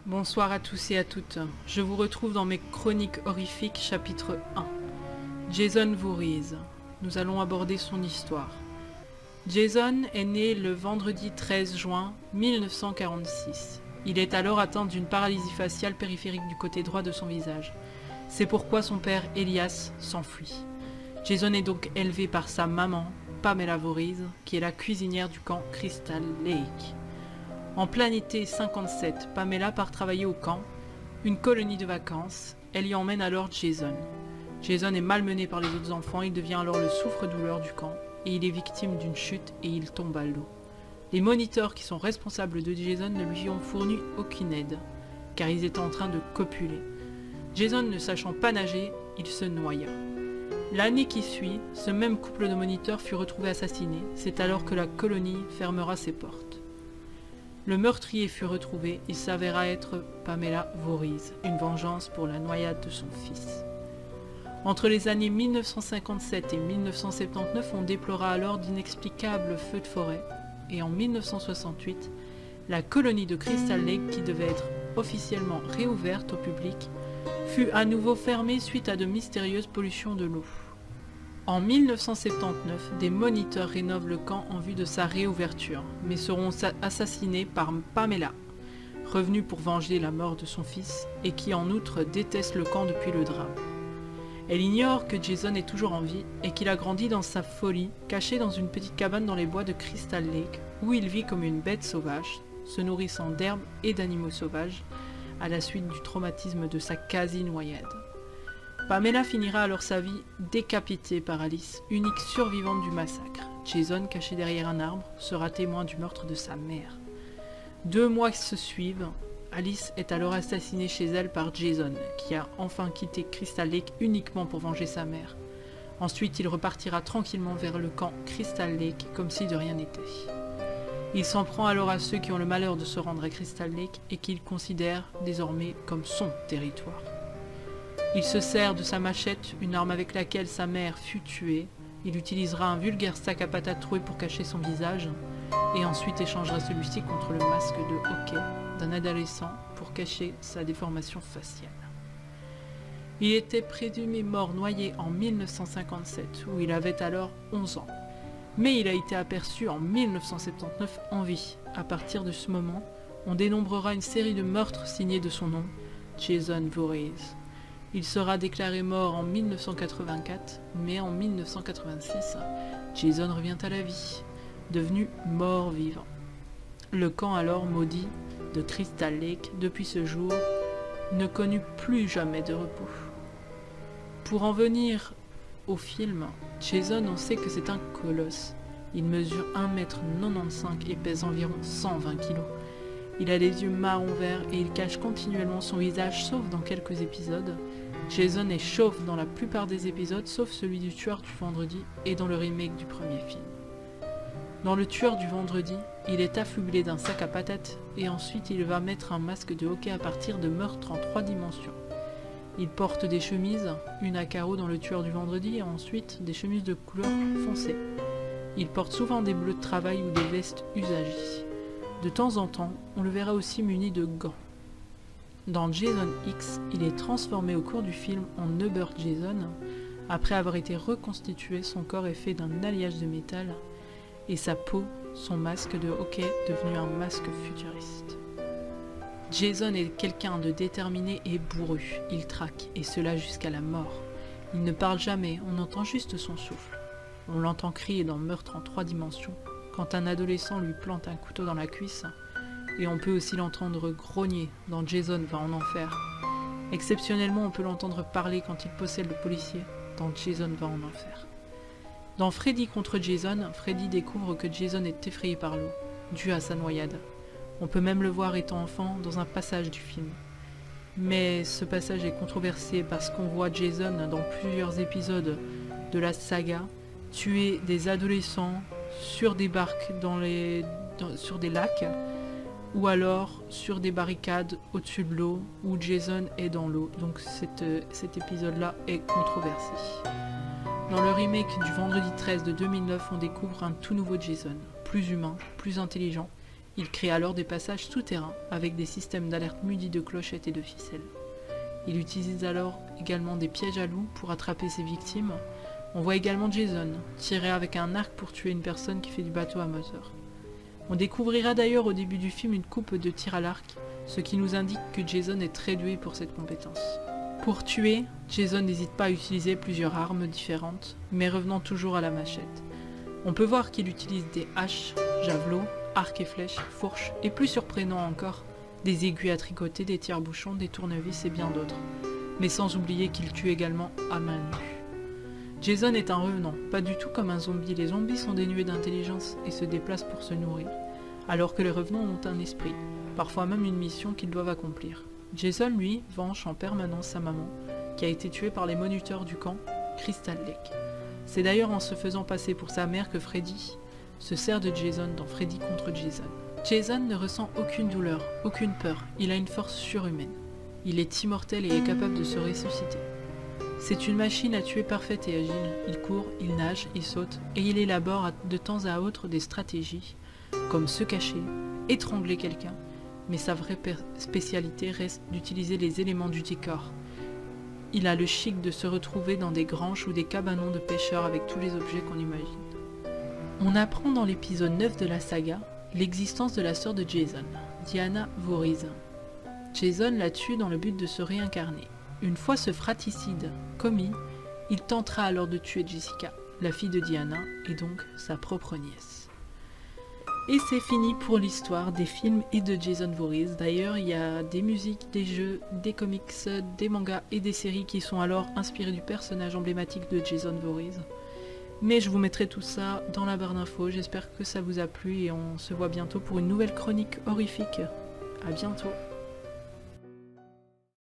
Bonsoir à tous et à toutes. Je vous retrouve dans mes chroniques horrifiques chapitre 1. Jason Voorhees. Nous allons aborder son histoire. Jason est né le vendredi 13 juin 1946. Il est alors atteint d'une paralysie faciale périphérique du côté droit de son visage. C'est pourquoi son père, Elias, s'enfuit. Jason est donc élevé par sa maman, Pamela Voorhees, qui est la cuisinière du camp Crystal Lake. En plein été 57, Pamela part travailler au camp, une colonie de vacances. Elle y emmène alors Jason. Jason est malmené par les autres enfants, il devient alors le souffre-douleur du camp et il est victime d'une chute et il tombe à l'eau. Les moniteurs qui sont responsables de Jason ne lui ont fourni aucune aide, car ils étaient en train de copuler. Jason ne sachant pas nager, il se noya. L'année qui suit, ce même couple de moniteurs fut retrouvé assassiné. C'est alors que la colonie fermera ses portes. Le meurtrier fut retrouvé, il s'avéra être Pamela Voorhees, une vengeance pour la noyade de son fils. Entre les années 1957 et 1979, on déplora alors d'inexplicables feux de forêt, et en 1968, la colonie de Crystal Lake, qui devait être officiellement réouverte au public, fut à nouveau fermée suite à de mystérieuses pollutions de l'eau. En 1979, des moniteurs rénovent le camp en vue de sa réouverture, mais seront assassinés par Pamela, revenue pour venger la mort de son fils, et qui en outre déteste le camp depuis le drame. Elle ignore que Jason est toujours en vie et qu'il a grandi dans sa folie, caché dans une petite cabane dans les bois de Crystal Lake, où il vit comme une bête sauvage, se nourrissant d'herbes et d'animaux sauvages, à la suite du traumatisme de sa quasi-noyade. Pamela finira alors sa vie décapitée par Alice, unique survivante du massacre. Jason, caché derrière un arbre, sera témoin du meurtre de sa mère. 2 mois se suivent, Alice est alors assassinée chez elle par Jason, qui a enfin quitté Crystal Lake uniquement pour venger sa mère. Ensuite, il repartira tranquillement vers le camp Crystal Lake, comme si de rien n'était. Il s'en prend alors à ceux qui ont le malheur de se rendre à Crystal Lake et qu'il considère désormais comme son territoire. Il se sert de sa machette, une arme avec laquelle sa mère fut tuée. Il utilisera un vulgaire sac à patates troué pour cacher son visage, et ensuite échangera celui-ci contre le masque de hockey d'un adolescent pour cacher sa déformation faciale. Il était présumé mort noyé en 1957, où il avait alors 11 ans. Mais il a été aperçu en 1979 en vie. À partir de ce moment, on dénombrera une série de meurtres signés de son nom, Jason Voorhees. Il sera déclaré mort en 1984, mais en 1986, Jason revient à la vie, devenu mort-vivant. Le camp alors maudit de Crystal Lake, depuis ce jour, ne connut plus jamais de repos. Pour en venir au film, Jason, on sait que c'est un colosse. Il mesure 1,95 m et pèse environ 120 kg. Il a les yeux marron vert et il cache continuellement son visage, sauf dans quelques épisodes. Jason est chauve dans la plupart des épisodes, sauf celui du tueur du vendredi et dans le remake du premier film. Dans le tueur du vendredi, il est affublé d'un sac à patates et ensuite il va mettre un masque de hockey à partir de meurtres en 3 dimensions. Il porte des chemises, une à carreaux dans le tueur du vendredi et ensuite des chemises de couleur foncée. Il porte souvent des bleus de travail ou des vestes usagées. De temps en temps, on le verra aussi muni de gants. Dans Jason X, il est transformé au cours du film en Uber Jason. Après avoir été reconstitué, son corps est fait d'un alliage de métal et sa peau, son masque de hockey, devenu un masque futuriste. Jason est quelqu'un de déterminé et bourru. Il traque, et cela jusqu'à la mort. Il ne parle jamais, on entend juste son souffle. On l'entend crier dans Meurtre en 3 dimensions, quand un adolescent lui plante un couteau dans la cuisse, et on peut aussi l'entendre grogner dans Jason va en enfer. Exceptionnellement, on peut l'entendre parler quand il possède le policier dans Jason va en enfer. Dans Freddy contre Jason, Freddy découvre que Jason est effrayé par l'eau, dû à sa noyade. On peut même le voir étant enfant dans un passage du film. Mais ce passage est controversé parce qu'on voit Jason dans plusieurs épisodes de la saga tuer des adolescents sur des barques sur des lacs, ou alors sur des barricades au-dessus de l'eau, où Jason est dans l'eau. Donc cet épisode-là est controversé. Dans le remake du Vendredi 13 de 2009, on découvre un tout nouveau Jason, plus humain, plus intelligent, Il crée alors des passages souterrains avec des systèmes d'alerte munis de clochettes et de ficelles. Il utilise alors également des pièges à loups pour attraper ses victimes. On voit également Jason tirer avec un arc pour tuer une personne qui fait du bateau à moteur. On découvrira d'ailleurs au début du film une coupe de tir à l'arc, ce qui nous indique que Jason est très doué pour cette compétence. Pour tuer, Jason n'hésite pas à utiliser plusieurs armes différentes, mais revenant toujours à la machette. On peut voir qu'il utilise des haches, javelots, arcs et flèches, fourches, et plus surprenant encore, des aiguilles à tricoter, des tire-bouchons, des tournevis et bien d'autres. Mais sans oublier qu'il tue également à main nue. Jason est un revenant, pas du tout comme un zombie. Les zombies sont dénués d'intelligence et se déplacent pour se nourrir, alors que les revenants ont un esprit, parfois même une mission qu'ils doivent accomplir. Jason, lui, venge en permanence sa maman, qui a été tuée par les moniteurs du camp, Crystal Lake. C'est d'ailleurs en se faisant passer pour sa mère que Freddy se sert de Jason dans Freddy contre Jason. Jason ne ressent aucune douleur, aucune peur, il a une force surhumaine. Il est immortel et est capable de se ressusciter. C'est une machine à tuer parfaite et agile, il court, il nage, il saute, et il élabore de temps à autre des stratégies, comme se cacher, étrangler quelqu'un, mais sa vraie spécialité reste d'utiliser les éléments du décor. Il a le chic de se retrouver dans des granges ou des cabanons de pêcheurs avec tous les objets qu'on imagine. On apprend dans l'épisode 9 de la saga l'existence de la sœur de Jason, Diana Voorhees. Jason la tue dans le but de se réincarner. Une fois ce fratricide commis, il tentera alors de tuer Jessica, la fille de Diana, et donc sa propre nièce. Et c'est fini pour l'histoire des films et de Jason Voorhees. D'ailleurs, il y a des musiques, des jeux, des comics, des mangas et des séries qui sont alors inspirés du personnage emblématique de Jason Voorhees. Mais je vous mettrai tout ça dans la barre d'infos. J'espère que ça vous a plu et on se voit bientôt pour une nouvelle chronique horrifique. À bientôt.